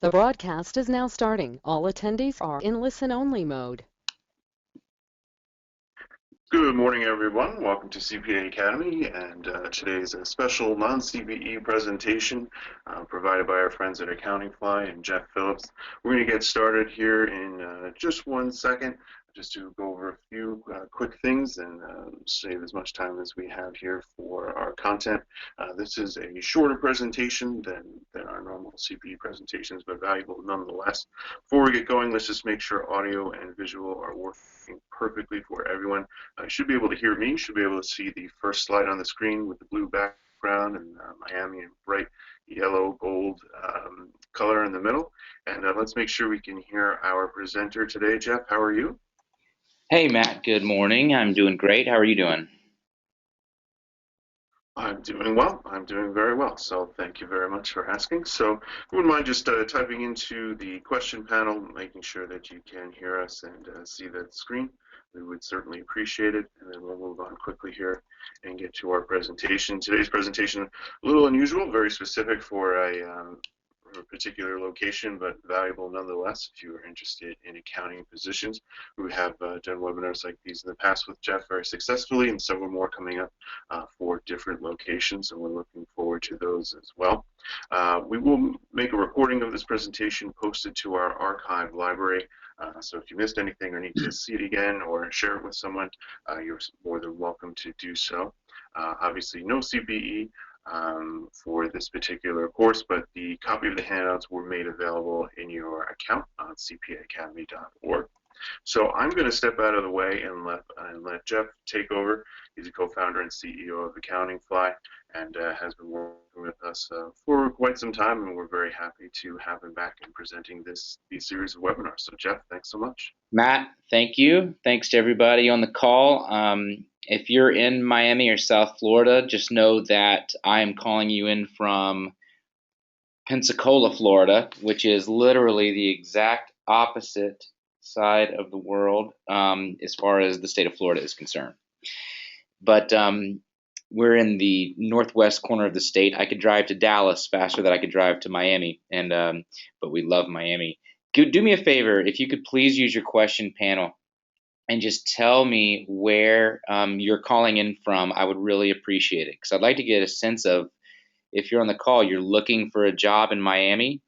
The broadcast is now starting. All attendees are in listen-only mode. Good morning, everyone. Welcome to CPA Academy, and today's a special non-CPE presentation provided by our friends at Accountingfly and Jeff Phillips. We're going to get started here in just 1 second, just to go over a few quick things and save as much time as we have here for our content. This is a shorter presentation than our normal CPE presentations, but valuable nonetheless. Before we get going, let's just make sure audio and visual are working perfectly for everyone. You should be able to hear me, should be able to see the first slide on the screen with the blue background and Miami in bright yellow gold color in the middle. And let's make sure we can hear our presenter today. Jeff, how are you? Hey, Matt, good morning. I'm doing great. How are you doing? I'm doing well. I'm doing very well. So thank you very much for asking. So if you wouldn't mind just typing into the question panel, making sure that you can hear us and see that screen, we would certainly appreciate it. And then we'll move on quickly here and get to our presentation. Today's presentation, a little unusual, very specific for a particular location, but valuable nonetheless if you are interested in accounting positions. We have done webinars like these in the past with Jeff very successfully, and several more coming up for different locations, and we're looking forward to those as well. We will make a recording of this presentation posted to our archive library, so if you missed anything or need to see it again or share it with someone, you're more than welcome to do so. Obviously, no CPE for this particular course, but the copy of the handouts were made available in your account on cpaacademy.org. So I'm going to step out of the way and let Jeff take over. He's a co-founder and CEO of Accountingfly and has been working with us for quite some time, and we're very happy to have him back and presenting these series of webinars. So Jeff, thanks so much. Matt, thank you. Thanks to everybody on the call. If you're in Miami or South Florida, just know that I am calling you in from Pensacola, Florida, which is literally the exact opposite side of the world as far as the state of Florida is concerned. But we're in the northwest corner of the state. I could drive to Dallas faster than I could drive to Miami, and but we love Miami. Do me a favor, if you could please use your question panel and just tell me where you're calling in from. I would really appreciate it, because I'd like to get a sense of, if you're on the call, you're looking for a job in Miami.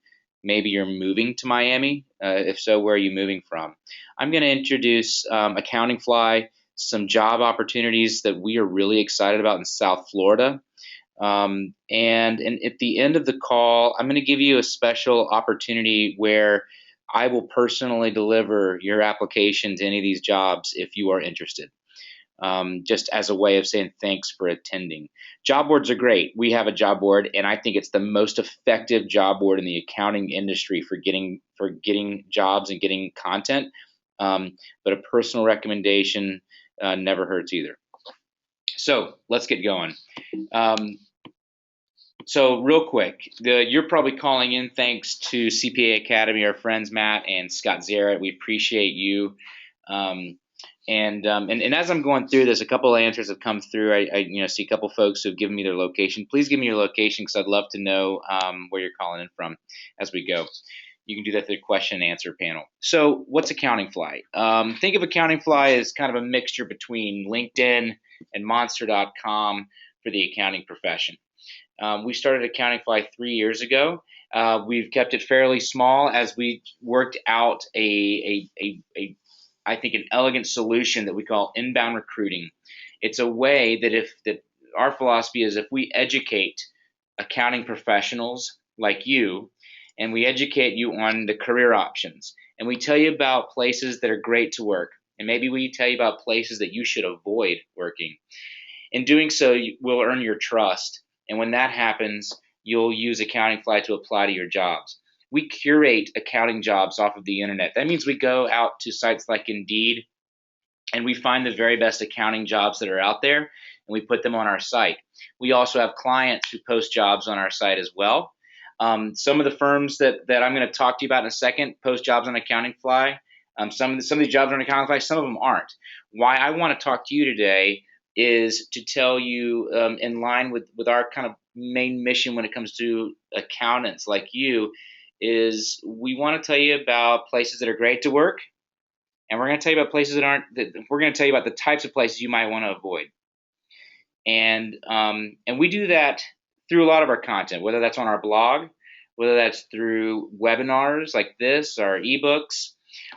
Maybe you're moving to Miami. If so, where are you moving from? I'm going to introduce Accountingfly, some job opportunities that we are really excited about in South Florida. And at the end of the call, I'm going to give you a special opportunity where I will personally deliver your application to any of these jobs if you are interested, just as a way of saying thanks for attending. Job boards are great. We have a job board, and I think it's the most effective job board in the accounting industry for getting jobs and getting content. But a personal recommendation never hurts either. So let's get going. So real quick, you're probably calling in thanks to CPA Academy, our friends Matt and Scott Zarrett. We appreciate you. And as I'm going through this, a couple of answers have come through. I see a couple folks who have given me their location. Please give me your location, because I'd love to know where you're calling in from as we go. You can do that through the question and answer panel. So what's Accountingfly? Think of Accountingfly as kind of a mixture between LinkedIn and Monster.com for the accounting profession. We started Accountingfly 3 years ago. We've kept it fairly small as we worked out I think, an elegant solution that we call inbound recruiting. It's a way that our philosophy is, if we educate accounting professionals like you, and we educate you on the career options, and we tell you about places that are great to work, and maybe we tell you about places that you should avoid working. In doing so, we'll earn your trust. And when that happens, you'll use Accountingfly to apply to your jobs. We curate accounting jobs off of the internet. That means we go out to sites like Indeed, and we find the very best accounting jobs that are out there, and we put them on our site. We also have clients who post jobs on our site as well. Some of the firms that I'm going to talk to you about in a second post jobs on Accountingfly. Some of these jobs are on Accountingfly, some of them aren't. Why I want to talk to you today is to tell you, in line with our kind of main mission when it comes to accountants like you, is we want to tell you about places that are great to work, and we're going to tell you about places that aren't. We're going to tell you about the types of places you might want to avoid, and we do that through a lot of our content, whether that's on our blog, whether that's through webinars like this or ebooks.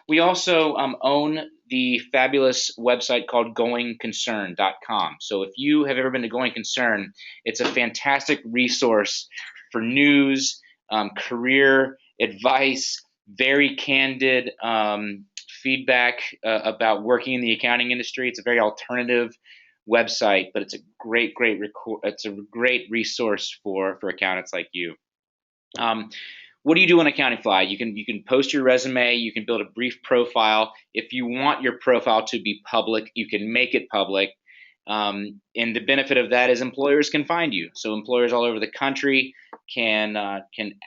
We also own the fabulous website called goingconcern.com. So if you have ever been to Going Concern, it's a fantastic resource for news, career advice, very candid feedback about working in the accounting industry. It's a very alternative website, but it's a great resource for accountants like you. What do you do on Accountingfly? You can post your resume. You can build a brief profile. If you want your profile to be public, you can make it public. And the benefit of that is employers can find you. So employers all over the country can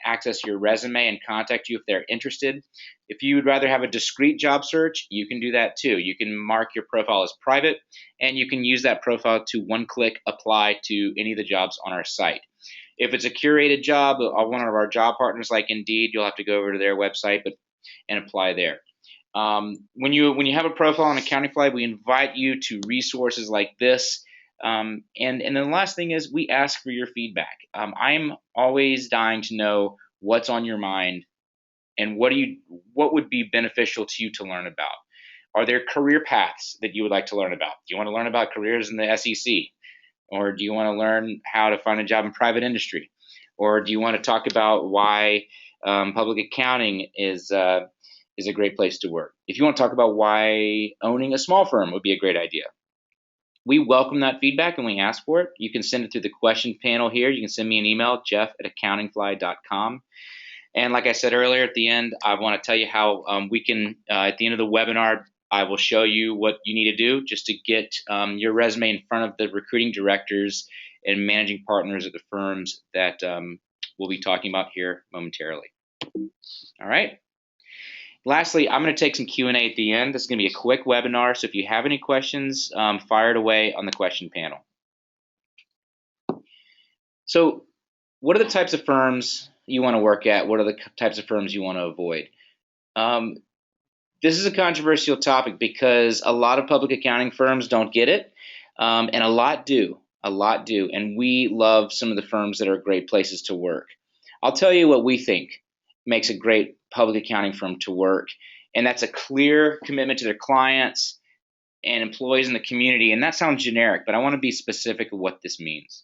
access your resume and contact you if they're interested. If you would rather have a discrete job search, you can do that too. You can mark your profile as private, and you can use that profile to one-click apply to any of the jobs on our site. If it's a curated job, one of our job partners like Indeed, you'll have to go over to their website and apply there. When you have a profile on Accountingfly, we invite you to resources like this. And then the last thing is we ask for your feedback. I'm always dying to know what's on your mind and what would be beneficial to you to learn about. Are there career paths that you would like to learn about? Do you want to learn about careers in the SEC? Or do you want to learn how to find a job in private industry? Or do you want to talk about why public accounting is a great place to work? If you want to talk about why owning a small firm would be a great idea, we welcome that feedback and we ask for it. You can send it through the question panel here. You can send me an email, jeff@accountingfly.com. And like I said earlier, at the end, I want to tell you how we can, at the end of the webinar, I will show you what you need to do just to get your resume in front of the recruiting directors and managing partners at the firms that we'll be talking about here momentarily. All right. Lastly, I'm going to take some Q&A at the end. This is going to be a quick webinar, so if you have any questions, fire it away on the question panel. So what are the types of firms you want to work at? What are the types of firms you want to avoid? This is a controversial topic because a lot of public accounting firms don't get it, and a lot do, and we love some of the firms that are great places to work. I'll tell you what we think makes a great public accounting firm to work, and that's a clear commitment to their clients and employees in the community, and that sounds generic, but I want to be specific of what this means.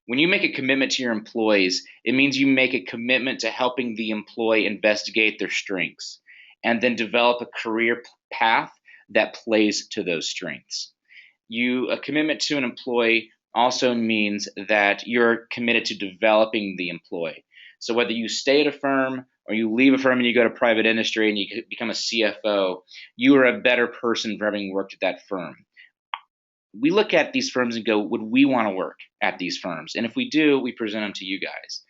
When you make a commitment to your employees, it means you make a commitment to helping the employee investigate their strengths and then develop a career path that plays to those strengths. A commitment to an employee also means that you're committed to developing the employee. So whether you stay at a firm or you leave a firm and you go to private industry and you become a CFO, you are a better person for having worked at that firm. We look at these firms and go, would we want to work at these firms? And if we do, we present them to you guys.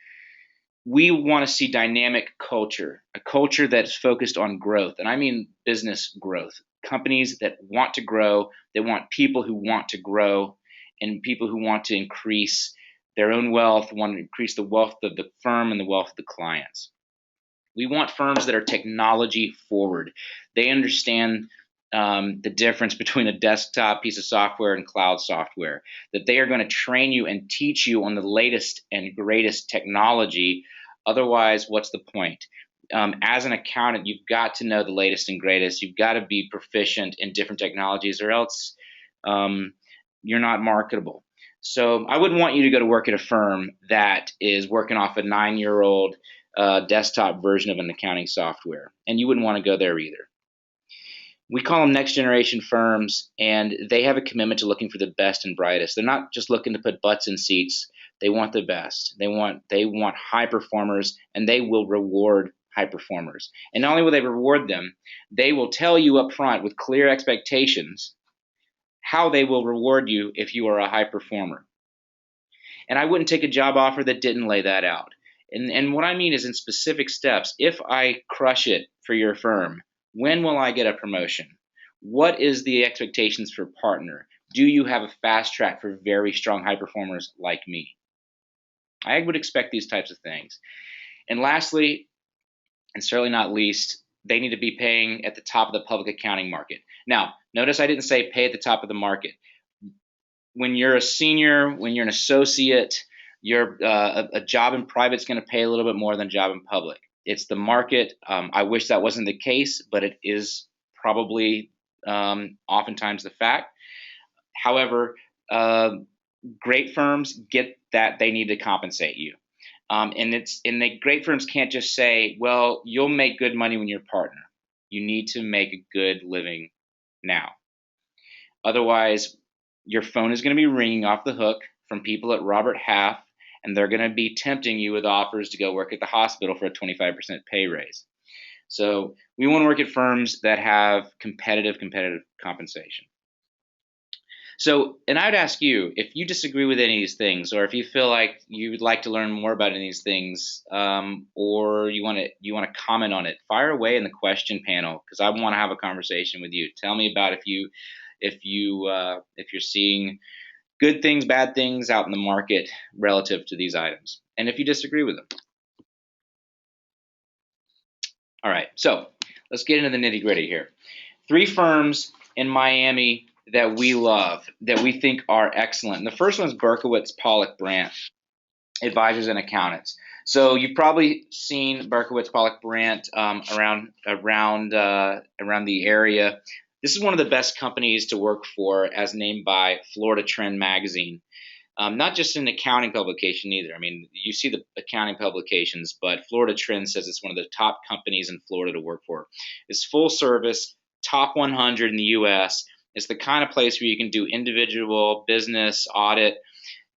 We want to see dynamic culture, a culture that's focused on growth. And I mean business growth. Companies that want to grow, they want people who want to grow, and people who want to increase their own wealth, want to increase the wealth of the firm and the wealth of the clients. We want firms that are technology forward. They understand the difference between a desktop piece of software and cloud software, that they are going to train you and teach you on the latest and greatest technology. Otherwise, what's the point? As an accountant, you've got to know the latest and greatest. You've got to be proficient in different technologies, or else you're not marketable. So I wouldn't want you to go to work at a firm that is working off a 9-year-old desktop version of an accounting software, and you wouldn't want to go there either. We call them next generation firms, and they have a commitment to looking for the best and brightest. They're not just looking to put butts in seats. They want the best. They want high performers, and they will reward high performers. And not only will they reward them, they will tell you up front with clear expectations how they will reward you if you are a high performer. And I wouldn't take a job offer that didn't lay that out. And what I mean is in specific steps. If I crush it for your firm, when will I get a promotion? What is the expectations for partner? Do you have a fast track for very strong high performers like me? I would expect these types of things. And lastly, and certainly not least, they need to be paying at the top of the public accounting market. Now, notice I didn't say pay at the top of the market. When you're a senior, when you're an associate, a job in private is going to pay a little bit more than a job in public. It's the market. I wish that wasn't the case, but it is probably oftentimes the fact. However, great firms get that they need to compensate you. And the great firms can't just say, well, you'll make good money when you're a partner. You need to make a good living now. Otherwise, your phone is going to be ringing off the hook from people at Robert Half, and they're going to be tempting you with offers to go work at the hospital for a 25% pay raise. So we want to work at firms that have competitive compensation. So, and I'd ask you, if you disagree with any of these things, or if you feel like you would like to learn more about any of these things, or you want to comment on it, fire away in the question panel, because I want to have a conversation with you. Tell me about if you're seeing good things, bad things out in the market relative to these items, and if you disagree with them. All right, so let's get into the nitty gritty here. 3 firms in Miami that we love, that we think are excellent. And the first one is Berkowitz Pollock Brandt, Advisors and Accountants. So you've probably seen Berkowitz Pollock Brandt around the area. This is one of the best companies to work for, as named by Florida Trend Magazine. Not just an accounting publication either. I mean, you see the accounting publications, but Florida Trend says it's one of the top companies in Florida to work for. It's full service, top 100 in the U.S. It's the kind of place where you can do individual business audit.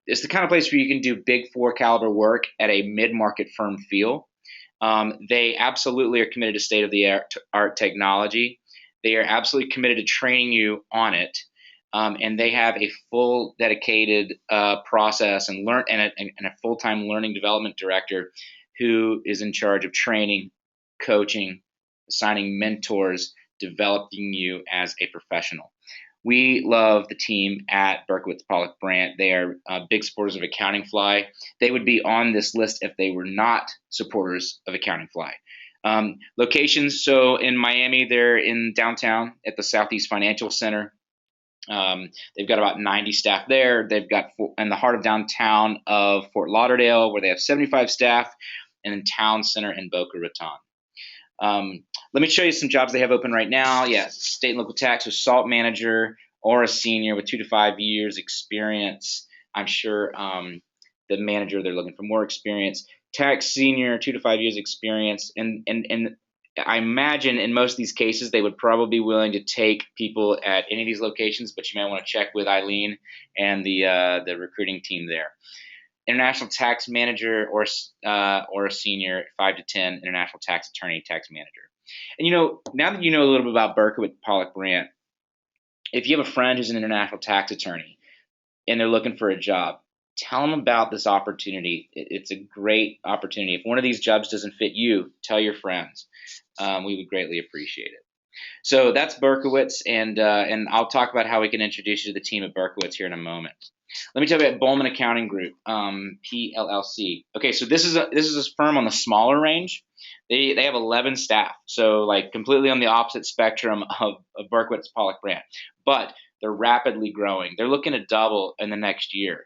It's the kind of place where you can do big 4 caliber work at a mid-market firm feel. They absolutely are committed to state-of-the-art technology. They are absolutely committed to training you on it. And they have a full dedicated process and a full-time learning development director who is in charge of training, coaching, assigning mentors, developing you as a professional. We love the team at Berkowitz Pollock Brandt. They are big supporters of Accountingfly. They would be on this list if they were not supporters of Accountingfly. Locations, so in Miami, they're in downtown at the Southeast Financial Center. They've got about 90 staff there. They've got in the heart of downtown of Fort Lauderdale, where they have 75 staff, and in Town Center in Boca Raton. Let me show you some jobs they have open right now. Yeah, state and local tax with SALT manager or a senior with 2 to 5 years experience. I'm sure the manager, they're looking for more experience. Tax senior, 2 to 5 years experience. And I imagine in most of these cases, they would probably be willing to take people at any of these locations, but you might want to check with Eileen and the recruiting team there. International tax manager or a senior, 5 to 10, international tax attorney, tax manager. And now that you know a little bit about Berkowitz Pollock Brandt, if you have a friend who's an international tax attorney and they're looking for a job, tell them about this opportunity. It's a great opportunity. If one of these jobs doesn't fit you, tell your friends. We would greatly appreciate it. So that's Berkowitz, and I'll talk about how we can introduce you to the team at Berkowitz here in a moment. Let me tell you about Bowman Accounting Group, PLLC. Okay, so this is a firm on the smaller range. They have 11 staff, so like completely on the opposite spectrum of Berkowitz Pollock Brandt, but they're rapidly growing. They're looking to double in the next year.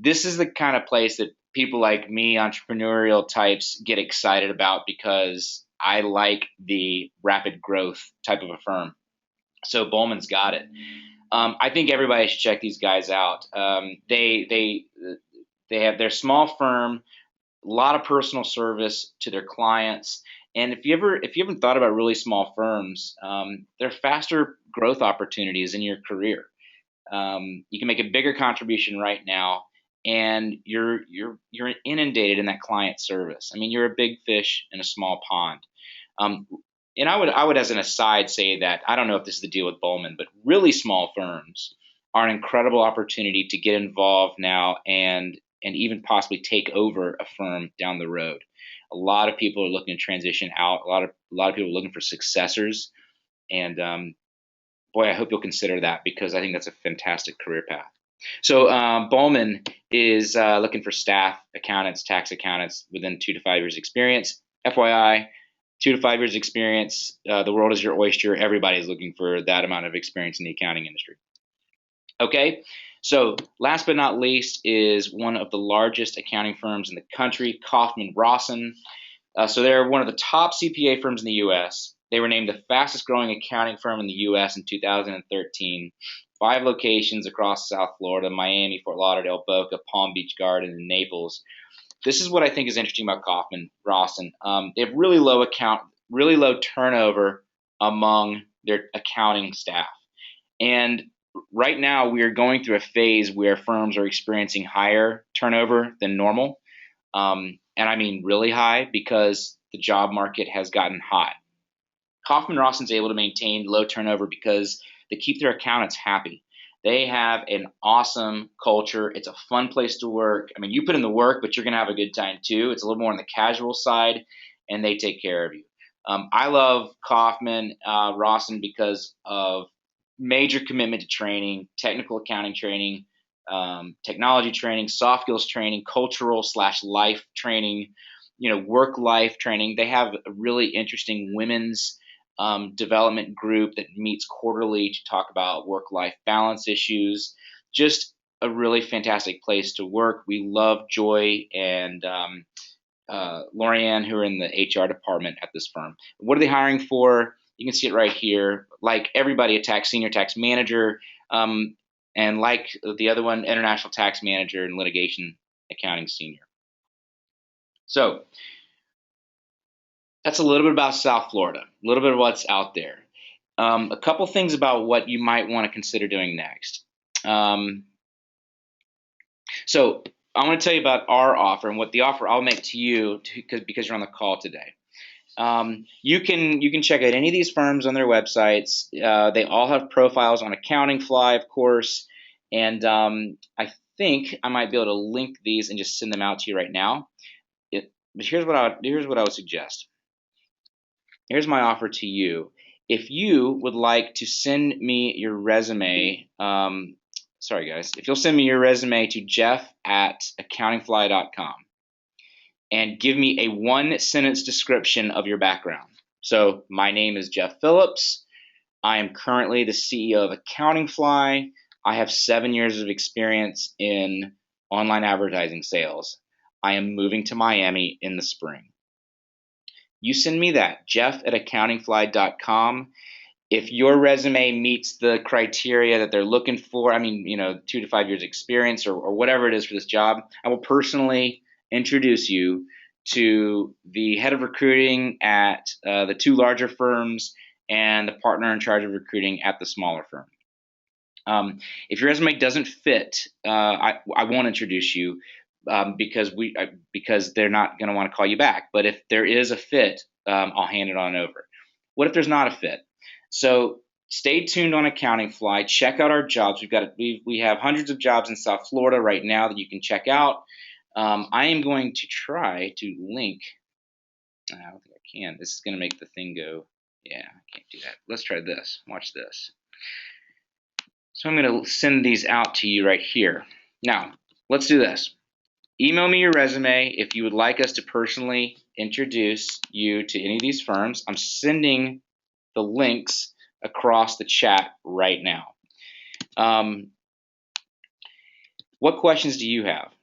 This is the kind of place that people like me, entrepreneurial types, get excited about because I like the rapid growth type of a firm. So Bowman's got it. I think everybody should check these guys out. They have their small firm, a lot of personal service to their clients. And if you haven't thought about really small firms, they're faster growth opportunities in your career. You can make a bigger contribution right now, and you're inundated in that client service. I mean, you're a big fish in a small pond. And I would, as an aside, say that I don't know if this is the deal with Bowman, but really small firms are an incredible opportunity to get involved now and even possibly take over a firm down the road. A lot of people are looking to transition out. A lot of people are looking for successors, and boy, I hope you'll consider that because I think that's a fantastic career path. So Bowman is looking for staff accountants, tax accountants within 2 to 5 years experience. FYI, 2 to 5 years experience, the world is your oyster. Everybody's looking for that amount of experience in the accounting industry. Okay, so last but not least is one of the largest accounting firms in the country, Kaufman Rossum. So they're one of the top CPA firms in the U.S. They were named the fastest growing accounting firm in the U.S. in 2013. 5 locations across South Florida: Miami, Fort Lauderdale, Boca, Palm Beach Garden, and Naples. This is what I think is interesting about Kaufman Rossum. They have really low turnover among their accounting staff. And right now we are going through a phase where firms are experiencing higher turnover than normal. And I mean really high, because the job market has gotten hot. Kaufman Rossum's able to maintain low turnover because they keep their accountants happy. They have an awesome culture. It's a fun place to work. I mean, you put in the work, but you're going to have a good time too. It's a little more on the casual side, and they take care of you. I love Kaufman Rossum because of major commitment to training, technical accounting training, technology training, soft skills training, cultural/life training, work-life training. They have a really interesting women's development group that meets quarterly to talk about work-life balance issues. Just a really fantastic place to work. We love Joy and Lorianne, who are in the HR department at this firm. What are they hiring for? You can see it right here. Like everybody, a senior tax manager, and like the other one, international tax manager and litigation accounting senior. So that's a little bit about South Florida, a little bit of what's out there. A couple things about what you might want to consider doing next. So I want to tell you about our offer and what the offer I'll make to you because you're on the call today. You can check out any of these firms on their websites. They all have profiles on Accountingfly, of course, and I think I might be able to link these and just send them out to you right now. But here's what I would suggest. Here's my offer to you. If you would like to send me your resume, sorry guys, if you'll send me your resume to jeff@accountingfly.com and give me a 1-sentence description of your background. So my name is Jeff Phillips. I am currently the CEO of Accountingfly. I have 7 years of experience in online advertising sales. I am moving to Miami in the spring. You send me that, jeff@accountingfly.com. If your resume meets the criteria that they're looking for, 2 to 5 years experience or whatever it is for this job, I will personally introduce you to the head of recruiting at the 2 larger firms and the partner in charge of recruiting at the smaller firm. If your resume doesn't fit, I won't introduce you. Because they're not going to want to call you back. But if there is a fit, I'll hand it on over. What if there's not a fit? So stay tuned on Accountingfly. Check out our jobs. We have hundreds of jobs in South Florida right now that you can check out. I am going to try to link. I don't think I can. This is going to make the thing go. Yeah, I can't do that. Let's try this. Watch this. So I'm going to send these out to you right here. Now, let's do this. Email me your resume if you would like us to personally introduce you to any of these firms. I'm sending the links across the chat right now. What questions do you have?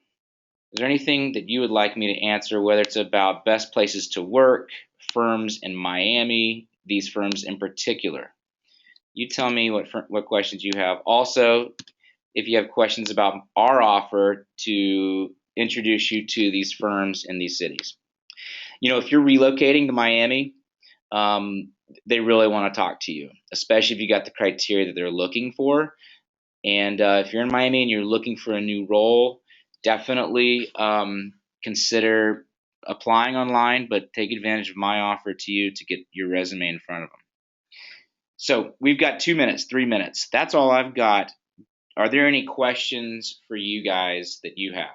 Is there anything that you would like me to answer, whether it's about best places to work, firms in Miami, these firms in particular? You tell me what questions you have. Also, if you have questions about our offer to introduce you to these firms in these cities. If you're relocating to Miami, they really want to talk to you, especially if you got the criteria that they're looking for. And if you're in Miami and you're looking for a new role, definitely consider applying online, but take advantage of my offer to you to get your resume in front of them. So we've got 2 minutes, 3 minutes. That's all I've got. Are there any questions for you guys that you have?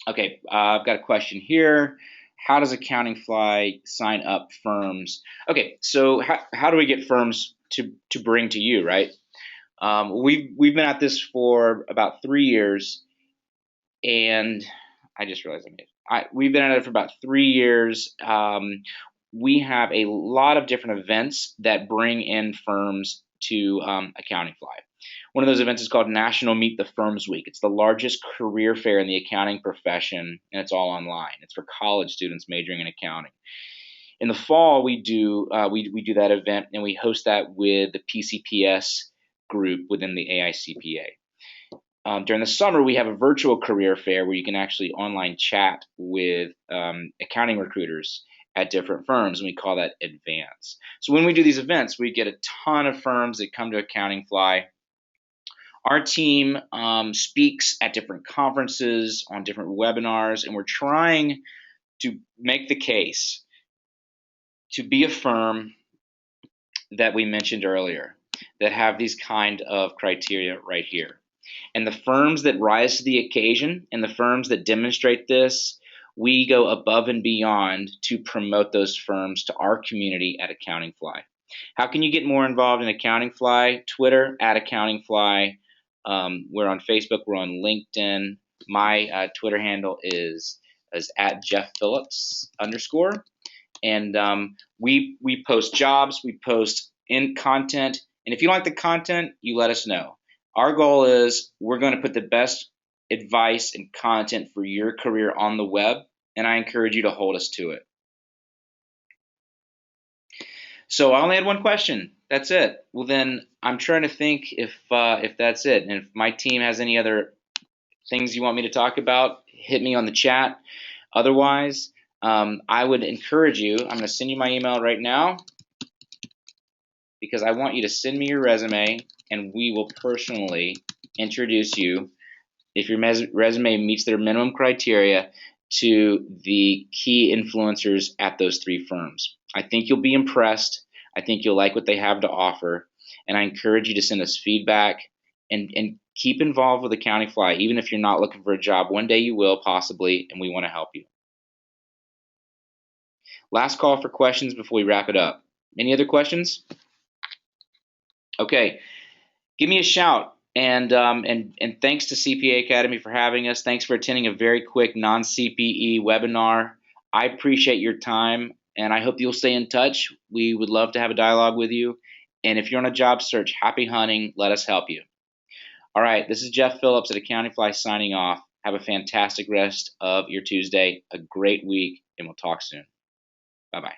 Okay, I've got a question here. How does Accountingfly sign up firms? Okay, so how do we get firms to bring to you, right? We've been at this for about 3 years, and I just realized we've been at it for about 3 years. we have a lot of different events that bring in firms to Accountingfly. One of those events is called National Meet the Firms Week. It's the largest career fair in the accounting profession, and it's all online. It's for college students majoring in accounting. In the fall, we do that event, and we host that with the PCPS group within the AICPA. During the summer, we have a virtual career fair where you can actually online chat with accounting recruiters at different firms, and we call that Advance. So when we do these events, we get a ton of firms that come to Accountingfly. Our team speaks at different conferences, on different webinars, and we're trying to make the case to be a firm that we mentioned earlier that have these kind of criteria right here. And the firms that rise to the occasion and the firms that demonstrate this, we go above and beyond to promote those firms to our community at Accountingfly. How can you get more involved in Accountingfly? Twitter at Accountingfly. We're on Facebook. We're on LinkedIn. My Twitter handle is at Jeff Phillips _ and we post jobs, we post in content, and if you like the content, you let us know. Our goal is we're going to put the best advice and content for your career on the web, and I encourage you to hold us to it. So I only had one question. That's it. Well, then I'm trying to think if that's it, and if my team has any other things you want me to talk about, hit me on the chat. Otherwise, I would encourage you, I'm going to send you my email right now because I want you to send me your resume and we will personally introduce you, if your resume meets their minimum criteria, to the key influencers at those three firms. I think you'll be impressed. I think you'll like what they have to offer. And I encourage you to send us feedback and keep involved with Accountingfly. Even if you're not looking for a job, one day you will possibly, and we want to help you. Last call for questions before we wrap it up. Any other questions? Okay, give me a shout. And thanks to CPA Academy for having us. Thanks for attending a very quick non-CPE webinar. I appreciate your time, and I hope you'll stay in touch. We would love to have a dialogue with you. And if you're on a job search, happy hunting. Let us help you. All right, this is Jeff Phillips at Accountingfly signing off. Have a fantastic rest of your Tuesday, a great week, and we'll talk soon. Bye-bye.